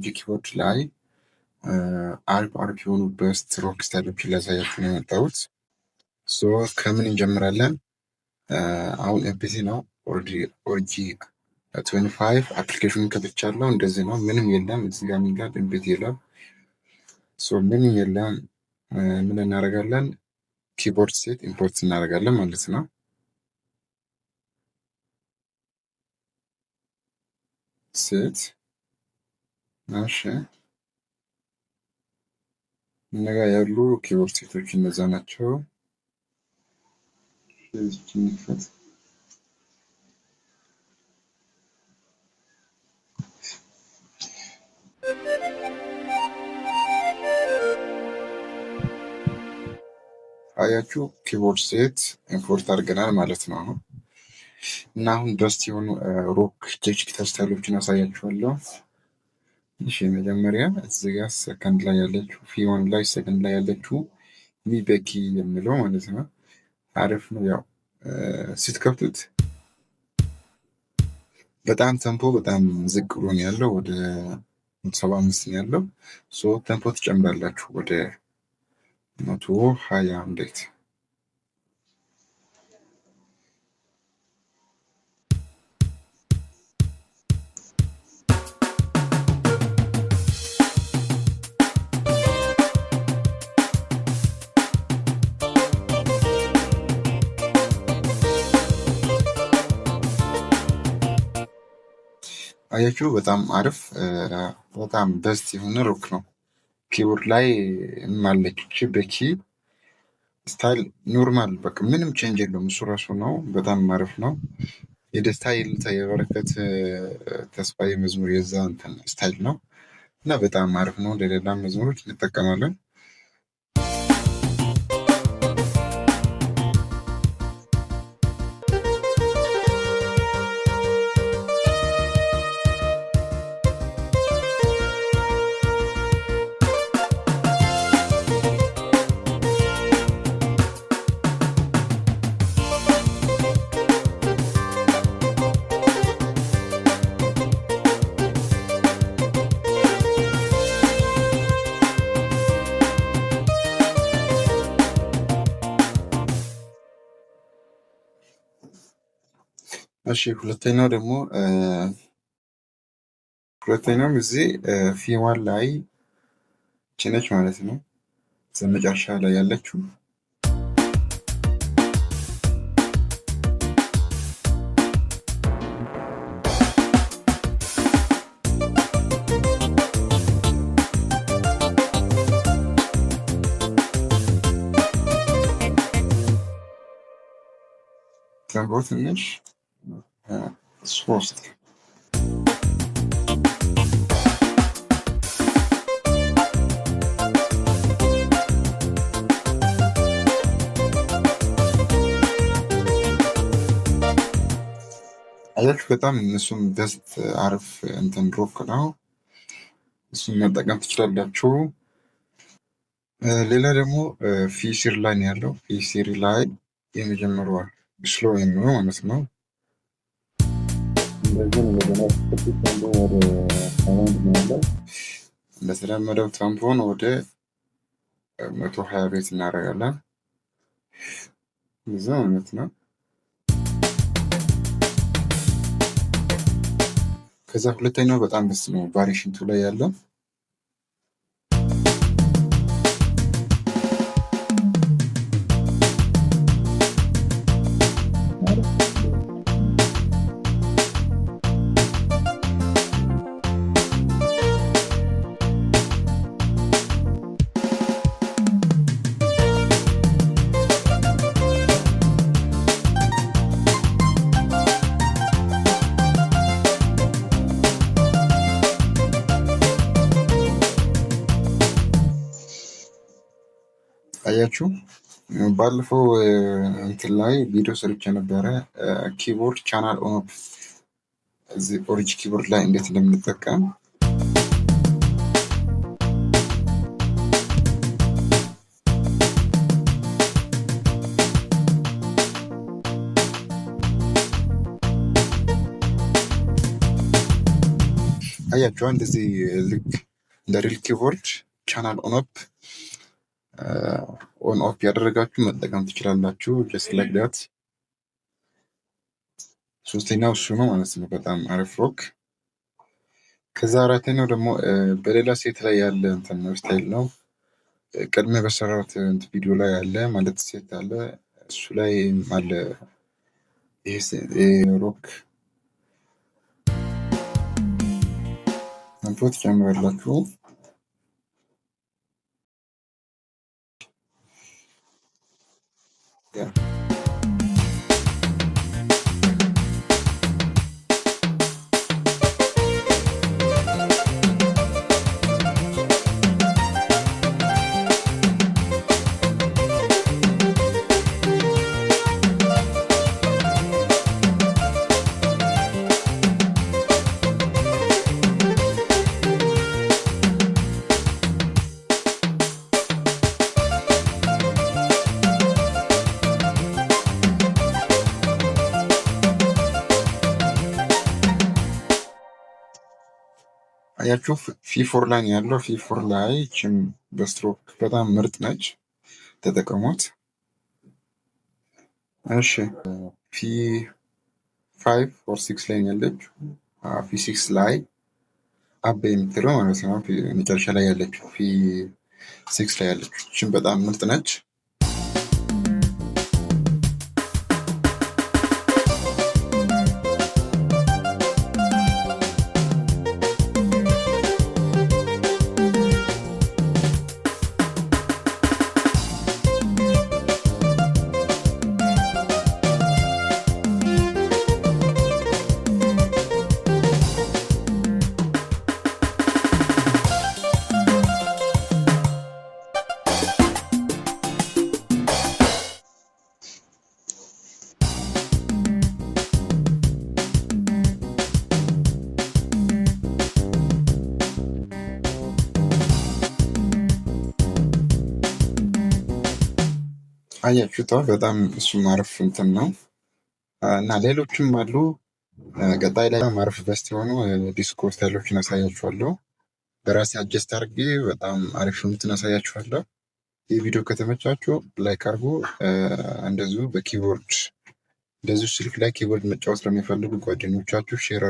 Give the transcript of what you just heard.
ኦሪጂ ኪቦርድ ላይ አሪፍ የሆኑ በስት ሮክ ስታይሎችን ላሳያችሁ ነው የመጣሁት። ከምን እንጀምራለን? አሁን ኤምፒሲ ነው ኦሪጂ 25 አፕሊኬሽኑን ከፍቻለሁ። እንደዚህ ነው፣ ምንም የለም እዚህ ጋር የሚላል ኤምፒሲ የለም። ምንም የለም። ምን እናደርጋለን? ኪቦርድ ሴት ኢምፖርት እናደርጋለን ማለት ነው። ሴት እሺ፣ እነጋ ያሉ ኪቦርድ ሴቶች እነዛ ናቸው። እዚችን ንክፈት። አያችሁ ኪቦርድ ሴት ኢምፖርት አድርገናል ማለት ነው። እና አሁን በስት የሆኑ ሮክ ዲጂታል ስታይሎችን አሳያችኋለሁ። እሺ መጀመሪያ እዚህ ጋር ሰከንድ ላይ ያለችው ፊ1 ላይ ሰከንድ ላይ ያለችው ሚበኪ የሚለው ማለት ነው። አሪፍ ነው። ያው ስትከፍቱት በጣም ቴምፖ በጣም ዝቅ ብሎ ነው ያለው፣ ወደ 75 ነው ያለው። ቴምፖ ትጨምራላችሁ ወደ 120 እንዴት አያችሁ በጣም አሪፍ በጣም በስት የሆነ ሮክ ነው። ኪቦርድ ላይ ማለች በኪ ስታይል ኖርማል በቃ ምንም ቼንጅ የለውም። እሱ ራሱ ነው። በጣም አሪፍ ነው። የደስታ የልልታ የበረከት ተስፋዬ መዝሙር የዛ እንትን ስታይል ነው እና በጣም አሪፍ ነው። ለሌላ መዝሙሮች እንጠቀማለን። እሺ ሁለተኛው ደግሞ ሁለተኛውም እዚህ ፊ1 ላይ ጭነች ማለት ነው። መጨረሻ ላይ ያለችው ተንቦ ትንሽ ሶስት አያችሁ በጣም እነሱም በስት አሪፍ እንትን ሮክ ነው። እሱን መጠቀም ትችላላችሁ። ሌላ ደግሞ ፊ3 ላይ ነው ያለው። ፊ3 ላይ የመጀመሪያው ስሎ የሚሆነው ማለት ነው። እንደተለመደው ቴምፖን ወደ 120 ቤት እናደርጋለን። እዛ ማለት ነው። ከዛ ሁለተኛው በጣም ደስ ነው ቫሪሽንቱ ላይ ያለው አያችሁ ባለፈው እንትን ላይ ቪዲዮ ሰርቼ ነበረ። ኪቦርድ ቻናል ኦን ኦፍ እዚህ ኦሪጅ ኪቦርድ ላይ እንዴት እንደምንጠቀም አያችኋ እንደዚህ ልክ እንደ ሪል ኪቦርድ ቻናል ኦን ኦፍ ያደረጋችሁ መጠቀም ትችላላችሁ። ጀስት ላይክ ዳት። ሶስተኛው እሱ ነው ማለት ነው። በጣም አሪፍ ሮክ። ከዛ አራተኛው ደግሞ በሌላ ሴት ላይ ያለ እንትን ነው ስታይል ነው። ቀድሜ በሰራሁት ቪዲዮ ላይ አለ ማለት ሴት አለ እሱ ላይ አለ ይሄ ሮክ አንፎት ጨምራላችሁ። አያችሁ ፊ4 ላይ ያለው ፊ4 ላይ ችም በስትሮክ በጣም ምርጥ ነች፣ ተጠቀሙት። እሺ ፊ5 ኦር 6 ላይ ያለች ፊ6 ላይ አበ የምትለው ማለት ነው። መጨረሻ ላይ ያለችው ፊ6 ላይ ያለችው ችም በጣም ምርጥ ነች። አያችሁታ በጣም እሱም አሪፍ እንትን ነው እና ሌሎችም አሉ። ቀጣይ ላይ አሪፍ በስት የሆኑ ዲስኮ ስታይሎችን አሳያችኋለሁ። በራሴ አጀስት አድርጌ በጣም አሪፍ እንትን አሳያችኋለሁ። ይህ ቪዲዮ ከተመቻችሁ ላይክ አድርጉ። እንደዚሁ በኪቦርድ እንደዚሁ ስልክ ላይ ኪቦርድ መጫወት ለሚፈልጉ ጓደኞቻችሁ ሼር